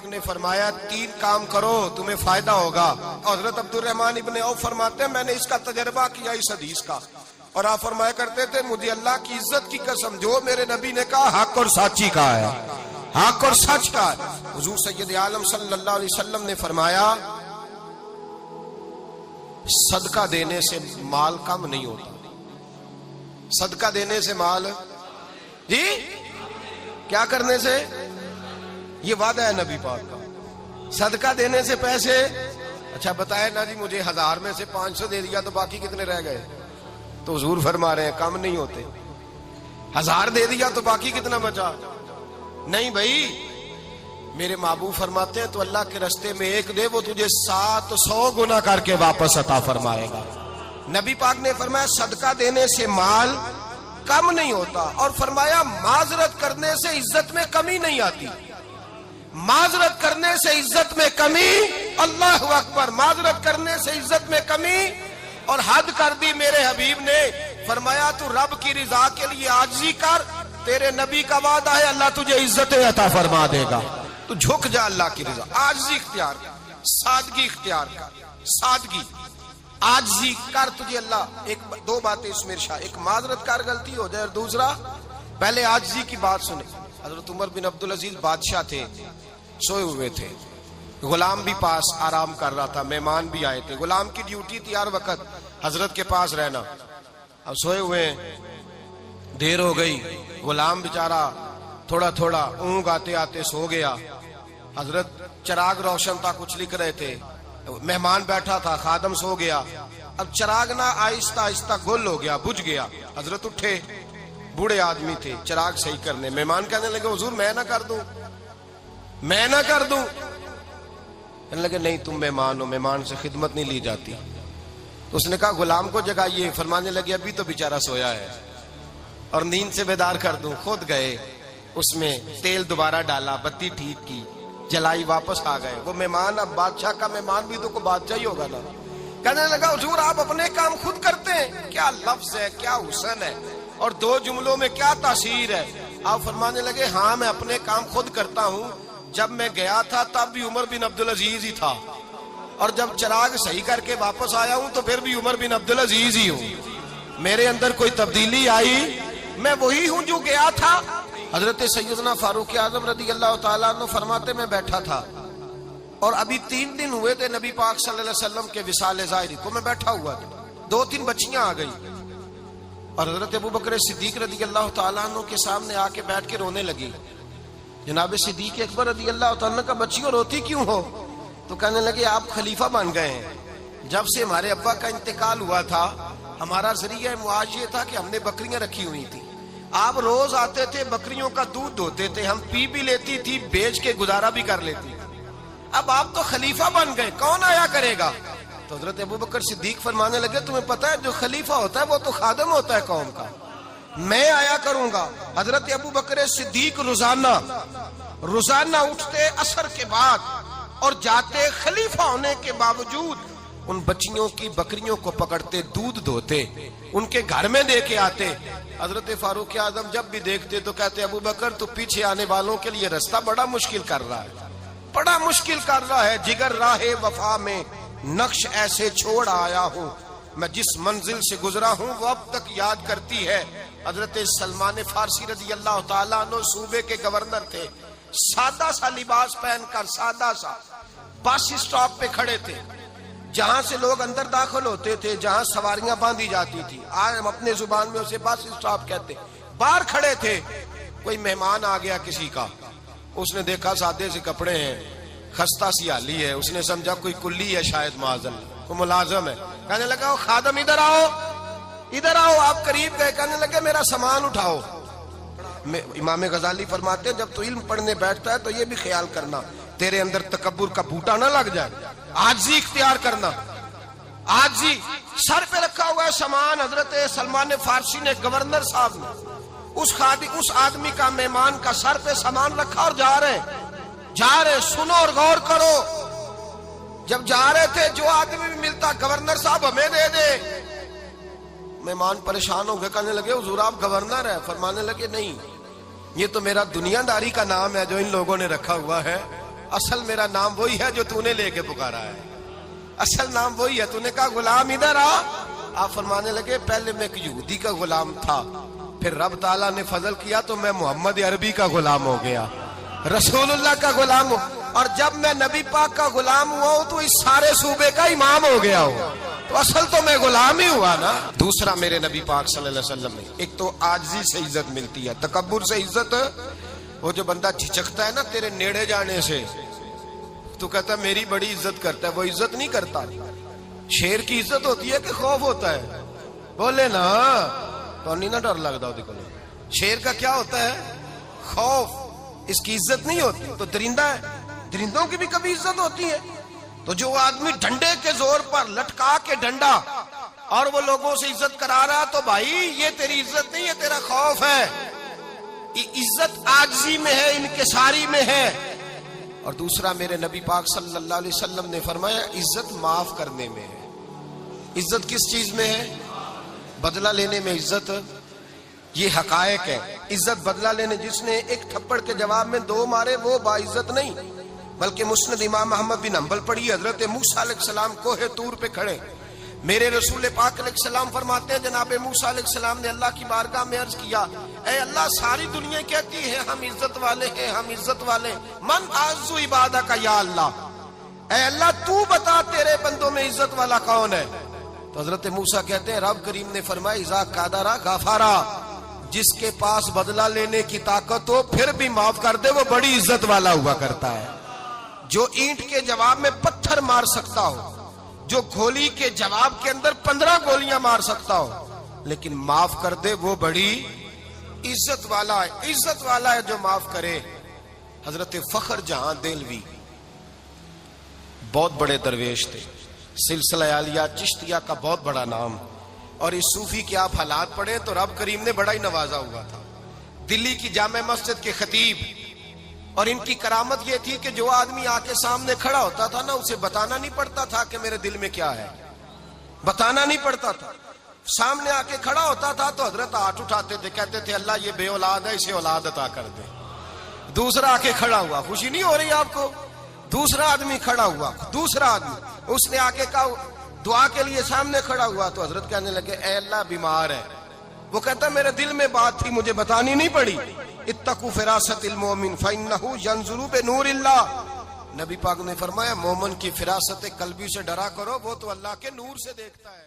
پاک نے فرمایا 3 کام کرو تمہیں فائدہ ہوگا. حضرت عبدالرحمن ابن عوف فرماتے ہیں میں نے اس کا تجربہ کیا اس حدیث کا, اور آپ فرمایا کرتے تھے مجھے اللہ کی عزت کی قسم جو میرے نبی نے کہا حق اور سچی کا ہے, حق اور سچ کا ہے. حضور سید عالم صلی اللہ علیہ وسلم نے فرمایا صدقہ دینے سے مال کم نہیں ہوتا. صدقہ دینے سے مال جی کیا کرنے سے, یہ وعدہ ہے نبی پاک کا. صدقہ دینے سے پیسے, اچھا بتائے نا جی مجھے 1000 میں سے 500 دے دیا تو باقی کتنے رہ گئے؟ تو حضور فرما رہے ہیں کم نہیں ہوتے. 1000 دے دیا تو باقی کتنا بچا؟ نہیں بھائی, میرے محبوب فرماتے ہیں تو اللہ کے رستے میں 1 دے وہ تجھے 700 گنا کر کے واپس عطا فرمائے گا. نبی پاک نے فرمایا صدقہ دینے سے مال کم نہیں ہوتا, اور فرمایا معذرت کرنے سے عزت میں کمی نہیں آتی. معذرت کرنے سے عزت میں کمی, اللہ اکبر, معذرت کرنے سے عزت میں کمی. اور حد کر دی میرے حبیب نے, فرمایا تو رب کی رضا کے لیے عاجزی کر, تیرے نبی کا وعدہ ہے اللہ تجھے عزت عطا فرما دے گا. تو جھک جا اللہ کی رضا, عاجزی اختیار کر, سادگی اختیار کر, سادگی عاجزی کر, تجھے اللہ 2 باتیں اس میں ارشاد, ایک معذرت کر غلطی ہو جائے, اور دوسرا پہلے عاجزی کی بات سنے. حضرت عمر بن عبدالعزیز بادشاہ تھے, سوئے ہوئے تھے, غلام بھی پاس آرام کر رہا تھا, مہمان بھی آئے تھے. غلام کی ڈیوٹی تھی ہر وقت حضرت کے پاس رہنا. اب سوئے ہوئے دیر ہو گئی, غلام بیچارہ تھوڑا تھوڑا اونگ آتے آتے سو گیا. حضرت چراغ روشن تھا, کچھ لکھ رہے تھے, مہمان بیٹھا تھا, خادم سو گیا. اب چراغ نہ آہستہ آہستہ گل ہو گیا, بجھ گیا. حضرت اٹھے, بوڑھے آدمی تھے, چراغ صحیح کرنے. مہمان کہنے لگے حضور میں نہ کر دوں, میں نہ کر دوں. کہنے لگے نہیں تم مہمان ہو, مہمان سے خدمت نہیں لی جاتی. تو اس نے کہا غلام کو جگائیے. فرمانے لگے ابھی تو بیچارہ سویا ہے اور نیند سے بیدار کر دوں. خود گئے, اس میں تیل دوبارہ ڈالا, بتی ٹھیک کی, جلائی, واپس آ گئے. وہ مہمان, اب بادشاہ کا مہمان بھی تو کوئی بادشاہ ہی ہوگا نا. کہنے لگا حضور آپ اپنے کام خود کرتے ہیں, کیا لفظ ہے, کیا حسن ہے, اور 2 جملوں میں کیا تاثیر ہے. آپ فرمانے لگے ہاں میں اپنے کام خود کرتا ہوں. جب میں گیا تھا تب بھی عمر بن عبدالعزیز ہی تھا, اور جب چراغ صحیح کر کے واپس آیا ہوں تو پھر بھی عمر بن عبدالعزیز ہی ہوں. میرے اندر کوئی تبدیلی آئی, میں وہی ہوں جو گیا تھا. حضرت سیدنا فاروق اعظم رضی اللہ تعالیٰ عنہ فرماتے میں بیٹھا تھا, اور ابھی 3 دن ہوئے تھے نبی پاک صلی اللہ علیہ وسلم کے وصال ظاہری کو. میں بیٹھا ہوا تھا, 2-3 بچیاں آ گئی, اور حضرت ابو بکر صدیق رضی اللہ تعالیٰ عنہ کے سامنے آ کے بیٹھ کے رونے لگی. جناب صدیق اکبر رضی اللہ تعالیٰ عنہ کا بچیوں روتی کیوں ہو؟ تو کہنے لگے آپ خلیفہ بن گئے ہیں. جب سے ہمارے ابا کا انتقال ہوا تھا ہمارا ذریعہ معاش یہ تھا کہ ہم نے بکریاں رکھی ہوئی تھی. آپ روز آتے تھے, بکریوں کا دودھ دھوتے تھے, ہم پی بھی لیتی تھی, بیچ کے گزارا بھی کر لیتی. اب آپ تو خلیفہ بن گئے, کون آیا کرے گا؟ تو حضرت ابو بکر صدیق فرمانے لگے تمہیں پتہ ہے جو خلیفہ ہوتا ہے وہ تو خادم ہوتا ہے قوم کا, میں آیا کروں گا. حضرت ابو بکر صدیق روزانہ اٹھتے عصر کے بعد اور جاتے, خلیفہ ہونے کے باوجود ان بچیوں کی بکریوں کو پکڑتے, دودھ دھوتے, ان کے گھر میں دے کے آتے. حضرت فاروق اعظم جب بھی دیکھتے تو کہتے ابو بکر تو پیچھے آنے والوں کے لیے رستہ بڑا مشکل کر رہا ہے, بڑا مشکل کر رہا ہے. جگر راہ وفا میں نقش ایسے چھوڑ آیا ہوں, میں جس منزل سے گزرا ہوں وہ اب تک یاد کرتی ہے. حضرت سلمان فارسی رضی اللہ تعالیٰ عنہ صوبے کے گورنر تھے, سادہ سا لباس پہن کر, سادہ سا, بس اسٹاپ پہ کھڑے تھے, جہاں سے لوگ اندر داخل ہوتے تھے, جہاں سواریاں باندھی جاتی تھی, آج ہم اپنے زبان میں اسے بس اسٹاپ کہتے. باہر کھڑے تھے, کوئی مہمان آ گیا کسی کا, اس نے دیکھا سادے سے کپڑے ہیں, خستہ سی حالی ہے, اس نے سمجھا کوئی کلی ہے شاید, معاذن کوئی ملازم ہے. کہنے لگا خادم ادھر آؤ, ادھر آؤ. آپ قریب گئے, کہنے لگے میرا سامان اٹھاؤ. امام غزالی فرماتے ہیں جب تو علم پڑھنے بیٹھتا ہے تو یہ بھی خیال کرنا تیرے اندر تکبر کا بوٹا نہ لگ جائے, عاجزی اختیار کرنا. عاجزی, سر پہ رکھا ہوا ہے سامان. حضرت سلمان فارسی نے, گورنر صاحب نے, اس آدمی کا, مہمان کا سر پہ سامان رکھا اور جا رہے. سنو اور غور کرو. جب جا رہے تھے جو آدمی بھی ملتا گورنر صاحب ہمیں دے دے. مہمان پریشان ہو گئے, کہنے لگے حضور آپ گورنر ہیں؟ فرمانے لگے نہیں, یہ تو میرا دنیا داری کا نام ہے جو ان لوگوں نے رکھا ہوا ہے, اصل میرا نام وہی ہے جو تو نے لے کے پکارا ہے، اصل نام وہی ہے. تو نے کہا غلام ادھر آ. آپ فرمانے لگے پہلے میں ایک یہودی کا غلام تھا، پھر رب تعالیٰ نے فضل کیا تو میں محمد عربی کا غلام ہو گیا، رسول اللہ کا غلام ہوں، اور جب میں نبی پاک کا غلام ہوا ہوں تو اس سارے صوبے کا امام ہو گیا ہوں. تو اصل تو میں غلام ہی ہوا نا. دوسرا میرے نبی پاک صلی اللہ علیہ وسلم نے ایک تو عاجزی سے عزت ملتی ہے، تکبر سے عزت. وہ جو بندہ جھجکتا ہے نا تیرے نیڑے جانے سے، تو کہتا ہے میری بڑی عزت کرتا ہے، وہ عزت نہیں کرتا. شیر کی عزت ہوتی ہے کہ خوف ہوتا ہے؟ بولے نا تو نہیں نہ ڈر لگتا ہوتی کو. شیر کا کیا ہوتا ہے؟ خوف. اس کی عزت نہیں ہوتی. تو درندہ ہے، درندوں کی بھی کبھی عزت ہوتی ہے. تو جو آدمی ڈنڈے کے زور پر لٹکا کے ڈنڈا اور وہ لوگوں سے عزت کرا رہا، تو بھائی یہ تیری عزت نہیں ہے، تیرا خوف ہے. عزت عاجزی میں ہے، انکساری میں ہے. اور دوسرا میرے نبی پاک صلی اللہ علیہ وسلم نے فرمایا عزت معاف کرنے میں ہے. عزت کس چیز میں ہے؟ بدلہ لینے میں عزت. یہ حقائق ہے. عزت بدلہ لینے، جس نے ایک تھپڑ کے جواب میں 2 مارے وہ باعزت نہیں، بلکہ مسند امام احمد بن حنبل پڑھی، حضرت موسیٰ علیہ السلام کوہ طور پہ کھڑے، میرے رسول پاک علیہ السلام فرماتے ہیں جناب موسیٰ علیہ السلام نے اللہ کی بارگاہ میں عرض کیا، اے اللہ ساری دنیا کہتی ہے ہم عزت والے ہیں، ہم عزت والے، من اعز عبادک یا اللہ، اے اللہ تو بتا تیرے بندوں میں عزت والا کون ہے؟ تو حضرت موسیٰ کہتے ہیں رب کریم نے فرمایا اذا قادر غفارا، جس کے پاس بدلہ لینے کی طاقت ہو پھر بھی معاف کر دے وہ بڑی عزت والا ہوا کرتا ہے. جو اینٹ کے جواب میں پتھر مار سکتا ہو، جو گولی کے جواب کے اندر 15 گولیاں مار سکتا ہو، لیکن معاف کر دے وہ بڑی عزت والا ہے. عزت والا ہے جو معاف کرے. حضرت فخر جہاں دہلوی بہت بڑے درویش تھے، سلسلہ عالیہ چشتیہ کا بہت بڑا نام، اور اس صوفی کے آپ حالات پڑھیں تو رب کریم نے بڑا ہی نوازا ہوا تھا. دلی کی جامع مسجد کے خطیب، اور ان کی کرامت یہ تھی کہ جو آدمی آ کے سامنے کھڑا ہوتا تھا نا اسے بتانا نہیں پڑتا تھا کہ میرے دل میں کیا ہے، بتانا نہیں پڑتا تھا. سامنے آ کے کھڑا ہوتا تھا تو حضرت ہاتھ اٹھاتے تھے، کہتے تھے اللہ یہ بے اولاد ہے اسے اولاد عطا کر دے. دوسرا آ کے کھڑا ہوا، خوشی نہیں ہو رہی آپ کو؟ دوسرا آدمی کھڑا ہوا، دوسرا آدمی اس نے آ کے کہا دعا کے لیے سامنے کھڑا ہوا، تو حضرت کہنے لگے اے اللہ بیمار ہے. وہ کہتا میرے دل میں بات تھی مجھے بتانی نہیں پڑی. اتقوا فراست المومن فانه ينظر بنور اللہ. نبی پاک نے فرمایا مومن کی فراست قلبی سے ڈرا کرو، وہ تو اللہ کے نور سے دیکھتا ہے.